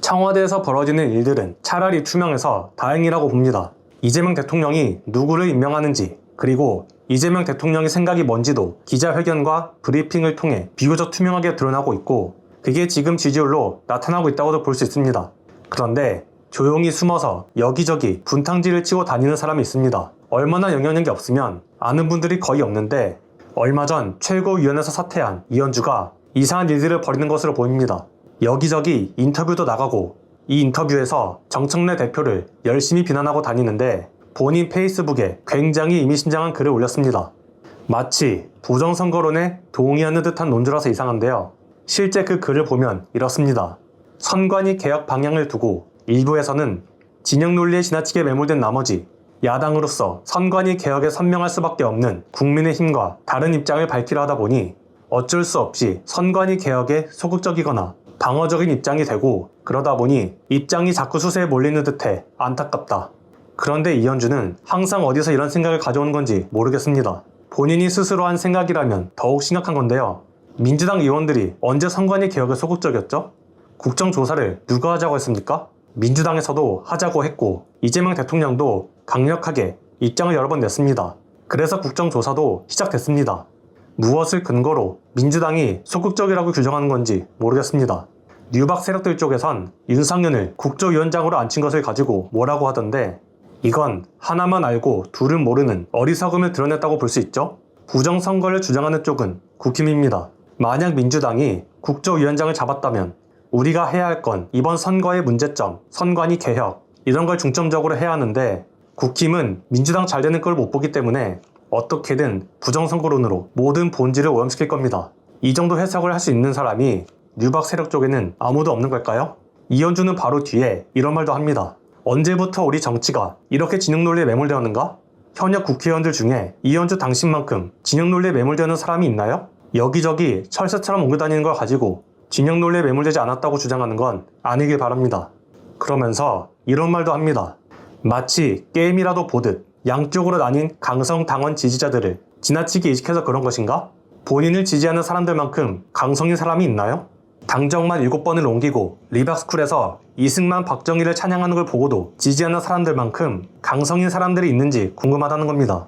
청와대에서 벌어지는 일들은 차라리 투명해서 다행이라고 봅니다. 이재명 대통령이 누구를 임명하는지, 그리고 이재명 대통령의 생각이 뭔지도 기자회견과 브리핑을 통해 비교적 투명하게 드러나고 있고, 그게 지금 지지율로 나타나고 있다고도 볼 수 있습니다. 그런데 조용히 숨어서 여기저기 분탕질을 치고 다니는 사람이 있습니다. 얼마나 영향력이 없으면 아는 분들이 거의 없는데, 얼마 전 최고위원회에서 사퇴한 이현주가 이상한 일들을 벌이는 것으로 보입니다. 여기저기 인터뷰도 나가고, 이 인터뷰에서 정청래 대표를 열심히 비난하고 다니는데 본인 페이스북에 굉장히 의미심장한 글을 올렸습니다. 마치 부정선거론에 동의하는 듯한 논조라서 이상한데요. 실제 그 글을 보면 이렇습니다. 선관위 개혁 방향을 두고 일부에서는 진영 논리에 지나치게 매몰된 나머지 야당으로서 선관위 개혁에 선명할 수밖에 없는 국민의힘과 다른 입장을 밝히려 하다 보니 어쩔 수 없이 선관위 개혁에 소극적이거나 방어적인 입장이 되고, 그러다 보니 입장이 자꾸 수세에 몰리는 듯해 안타깝다. 그런데 이현주는 항상 어디서 이런 생각을 가져오는 건지 모르겠습니다. 본인이 스스로 한 생각이라면 더욱 심각한 건데요. 민주당 의원들이 언제 선관위 개혁에 소극적이었죠? 국정조사를 누가 하자고 했습니까? 민주당에서도 하자고 했고, 이재명 대통령도 강력하게 입장을 여러 번 냈습니다. 그래서 국정조사도 시작됐습니다. 무엇을 근거로 민주당이 소극적이라고 규정하는 건지 모르겠습니다. 뉴박 세력들 쪽에선 윤상현을 국조위원장으로 앉힌 것을 가지고 뭐라고 하던데, 이건 하나만 알고 둘은 모르는 어리석음을 드러냈다고 볼 수 있죠. 부정선거를 주장하는 쪽은 국힘입니다. 만약 민주당이 국조위원장을 잡았다면 우리가 해야 할 건 이번 선거의 문제점, 선관위 개혁, 이런 걸 중점적으로 해야 하는데, 국힘은 민주당 잘 되는 걸 못 보기 때문에 어떻게든 부정선거론으로 모든 본질을 오염시킬 겁니다. 이 정도 해석을 할 수 있는 사람이 뉴박 세력 쪽에는 아무도 없는 걸까요? 이현주는 바로 뒤에 이런 말도 합니다. 언제부터 우리 정치가 이렇게 진영논리에 매몰되었는가? 현역 국회의원들 중에 이현주 당신만큼 진영논리에 매몰되는 사람이 있나요? 여기저기 철새처럼 옮겨다니는 걸 가지고 진영논리에 매몰되지 않았다고 주장하는 건 아니길 바랍니다. 그러면서 이런 말도 합니다. 마치 게임이라도 보듯 양쪽으로 나뉜 강성 당원 지지자들을 지나치게 의식해서 그런 것인가? 본인을 지지하는 사람들만큼 강성인 사람이 있나요? 당정만 7번을 옮기고 리박스쿨에서 이승만 박정희를 찬양하는 걸 보고도 지지하는 사람들만큼 강성인 사람들이 있는지 궁금하다는 겁니다.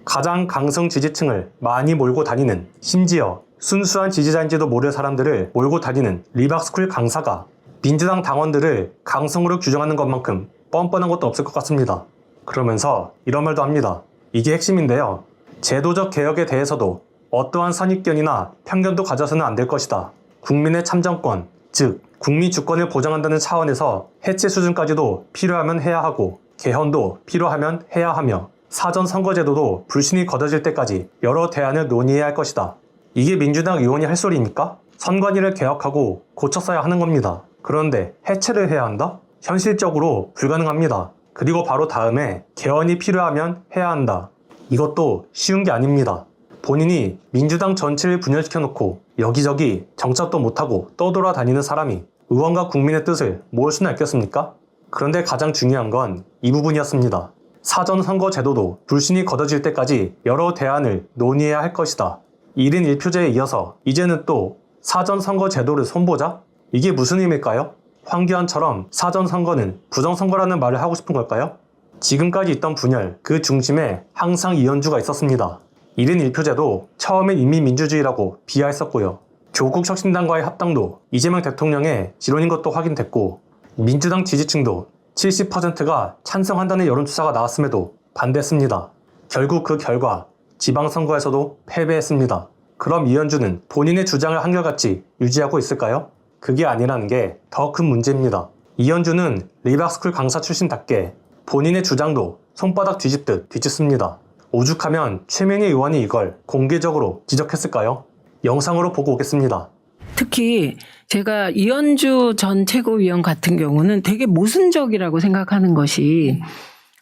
가장 강성 지지층을 많이 몰고 다니는, 심지어 순수한 지지자인지도 모를 사람들을 몰고 다니는 리박스쿨 강사가 민주당 당원들을 강성으로 규정하는 것만큼 뻔뻔한 것도 없을 것 같습니다. 그러면서 이런 말도 합니다. 이게 핵심인데요. 제도적 개혁에 대해서도 어떠한 선입견이나 편견도 가져서는 안 될 것이다. 국민의 참정권, 즉 국민 주권을 보장한다는 차원에서 해체 수준까지도 필요하면 해야 하고, 개헌도 필요하면 해야 하며, 사전 선거제도도 불신이 걷어질 때까지 여러 대안을 논의해야 할 것이다. 이게 민주당 의원이 할 소리입니까? 선관위를 개혁하고 고쳤어야 하는 겁니다. 그런데 해체를 해야 한다? 현실적으로 불가능합니다. 그리고 바로 다음에 개헌이 필요하면 해야 한다. 이것도 쉬운 게 아닙니다. 본인이 민주당 전체를 분열시켜놓고 여기저기 정착도 못하고 떠돌아다니는 사람이 의원과 국민의 뜻을 모을 수는 있겠습니까? 그런데 가장 중요한 건 이 부분이었습니다. 사전 선거 제도도 불신이 걷어질 때까지 여러 대안을 논의해야 할 것이다. 1인 1표제에 이어서 이제는 또 사전 선거 제도를 손보자? 이게 무슨 의미일까요? 황교안처럼 사전 선거는 부정선거라는 말을 하고 싶은 걸까요? 지금까지 있던 분열, 그 중심에 항상 이현주가 있었습니다. 1인 1표제도 처음엔 인민민주주의라고 비하했었고요. 조국혁신당과의 합당도 이재명 대통령의 지론인 것도 확인됐고, 민주당 지지층도 70%가 찬성한다는 여론조사가 나왔음에도 반대했습니다. 결국 그 결과 지방선거에서도 패배했습니다. 그럼 이현주는 본인의 주장을 한결같이 유지하고 있을까요? 그게 아니라는 게 더 큰 문제입니다. 이현주는 리박스쿨 강사 출신답게 본인의 주장도 손바닥 뒤집듯 뒤집습니다. 오죽하면 최민희 의원이 이걸 공개적으로 지적했을까요? 영상으로 보고 오겠습니다. 특히 제가 이현주 전 최고위원 같은 경우는 되게 모순적이라고 생각하는 것이,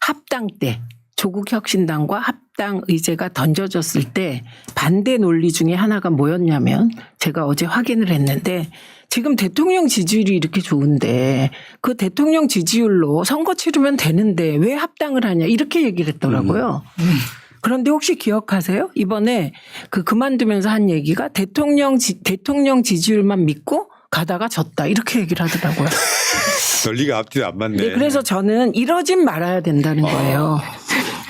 합당 때 조국혁신당과 합당 의제가 던져졌을 때 반대 논리 중에 하나가 뭐였냐면, 제가 어제 확인을 했는데 지금 대통령 지지율이 이렇게 좋은데 그 대통령 지지율로 선거 치르면 되는데 왜 합당을 하냐, 이렇게 얘기를 했더라고요. 그런데 혹시 기억하세요? 이번에 그만두면서 한 얘기가 대통령 지지율만 믿고 가다가 졌다, 이렇게 얘기를 하더라고요. 논리가 앞뒤가 안 맞네. 네, 그래서 저는 이러진 말아야 된다는 거예요.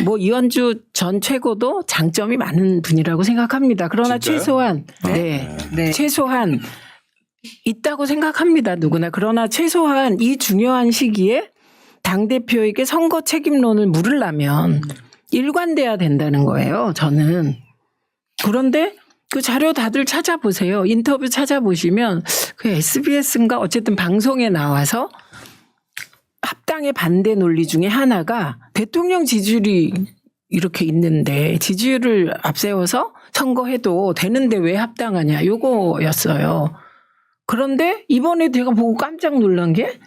뭐 이현주 전 최고도 장점이 많은 분이라고 생각합니다. 그러나 진짜요? 최소한 최소한 있다고 생각합니다. 누구나. 그러나 최소한 이 중요한 시기에 당대표에게 선거 책임론을 물으려면 일관돼야 된다는 거예요. 저는. 그런데 그 자료 다들 찾아보세요. 인터뷰 찾아보시면 그 SBS인가 어쨌든 방송에 나와서 합당의 반대 논리 중에 하나가 대통령 지지율이 이렇게 있는데 지지율을 앞세워서 선거해도 되는데 왜 합당하냐 요거였어요. 그런데 이번에 제가 보고 깜짝 놀란 게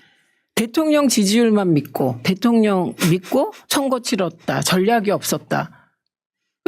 대통령 지지율만 믿고 대통령 믿고 선거 치렀다. 전략이 없었다.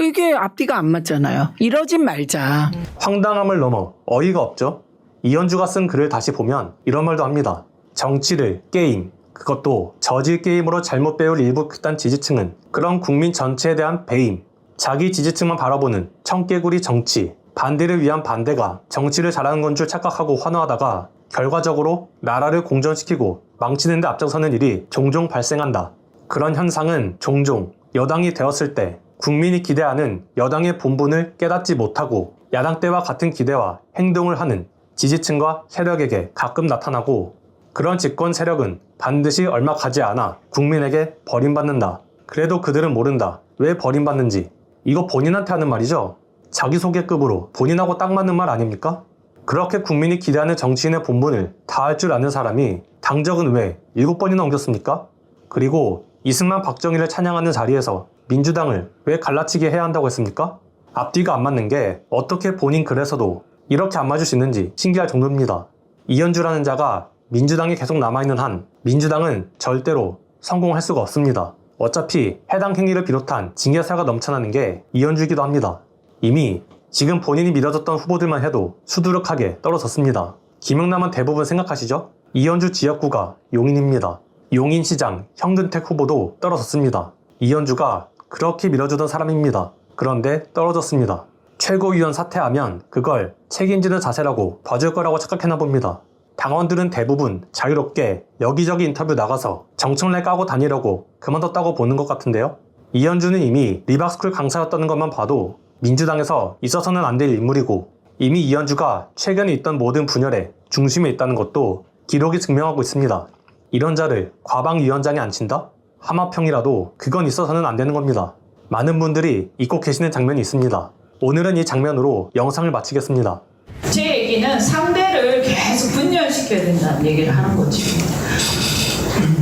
이게 앞뒤가 안 맞잖아요. 이러진 말자. 황당함을 넘어 어이가 없죠. 이현주가 쓴 글을 다시 보면 이런 말도 합니다. 정치를 게임, 그것도 저질 게임으로 잘못 배울 일부 극단 지지층은 그런 국민 전체에 대한 배임, 자기 지지층만 바라보는 청개구리 정치, 반대를 위한 반대가 정치를 잘하는 건 줄 착각하고 환호하다가 결과적으로 나라를 공전시키고 망치는 데 앞장서는 일이 종종 발생한다. 그런 현상은 종종 여당이 되었을 때 국민이 기대하는 여당의 본분을 깨닫지 못하고 야당 때와 같은 기대와 행동을 하는 지지층과 세력에게 가끔 나타나고 그런 집권 세력은 반드시 얼마 가지 않아 국민에게 버림받는다. 그래도 그들은 모른다. 왜 버림받는지. 이거 본인한테 하는 말이죠. 자기소개급으로 본인하고 딱 맞는 말 아닙니까? 그렇게 국민이 기대하는 정치인의 본분을 다 할 줄 아는 사람이 당적은 왜 7번이나 옮겼습니까? 그리고 이승만 박정희를 찬양하는 자리에서 민주당을 왜 갈라치게 해야 한다고 했습니까? 앞뒤가 안 맞는 게 어떻게 본인 글에서도 이렇게 안 맞을 수 있는지 신기할 정도입니다. 이현주라는 자가 민주당이 계속 남아있는 한 민주당은 절대로 성공할 수가 없습니다. 어차피 해당 행위를 비롯한 징계사가 넘쳐나는 게 이현주이기도 합니다. 이미 지금 본인이 믿어줬던 후보들만 해도 수두룩하게 떨어졌습니다. 김영남은 대부분 생각하시죠? 이현주 지역구가 용인입니다. 용인시장 형근택 후보도 떨어졌습니다. 이현주가 그렇게 밀어주던 사람입니다. 그런데 떨어졌습니다. 최고위원 사퇴하면 그걸 책임지는 자세라고 봐줄 거라고 착각했나 봅니다. 당원들은 대부분 자유롭게 여기저기 인터뷰 나가서 정청래 까고 다니려고 그만뒀다고 보는 것 같은데요. 이현주는 이미 리박스쿨 강사였다는 것만 봐도 민주당에서 있어서는 안 될 인물이고 이미 이현주가 최근에 있던 모든 분열의 중심에 있다는 것도 기록이 증명하고 있습니다. 이런 자를 과방위원장에 앉힌다? 하마평이라도 그건 있어서는 안 되는 겁니다. 많은 분들이 잊고 계시는 장면이 있습니다. 오늘은 이 장면으로 영상을 마치겠습니다. 제 얘기는 상대를 계속 분열시켜야 된다는 얘기를 하는 거지.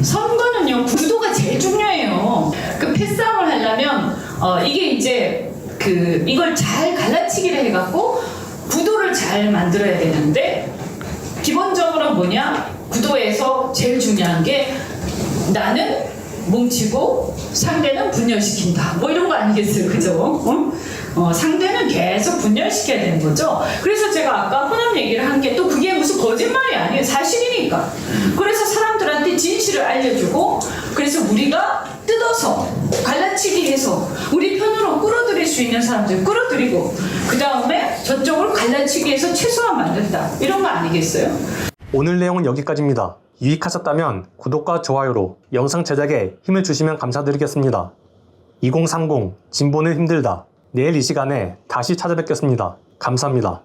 선거는요, 구도가 제일 중요해요. 그 패싸움을 하려면 이게 이제 이걸 잘 갈라치기를 해갖고 구도를 잘 만들어야 되는데 기본적으로 뭐냐? 구도에서 제일 중요한 게 나는 뭉치고 상대는 분열시킨다. 뭐 이런 거 아니겠어요, 그죠? 상대는 계속 분열시켜야 되는 거죠. 그래서 제가 아까 호남 얘기를 한 게 또 그게 무슨 거짓말이 아니에요. 사실이니까. 그래서 사람들한테 진실을 알려주고 그래서 우리가 뜯어서 갈라치기 해서 우리 편으로 끌어들일 수 있는 사람들 끌어들이고 그 다음에 저쪽을 갈라치기 해서 최소한 만든다. 이런 거 아니겠어요? 오늘 내용은 여기까지입니다. 유익하셨다면 구독과 좋아요로 영상 제작에 힘을 주시면 감사드리겠습니다. 2030 진보는 힘들다. 내일 이 시간에 다시 찾아뵙겠습니다. 감사합니다.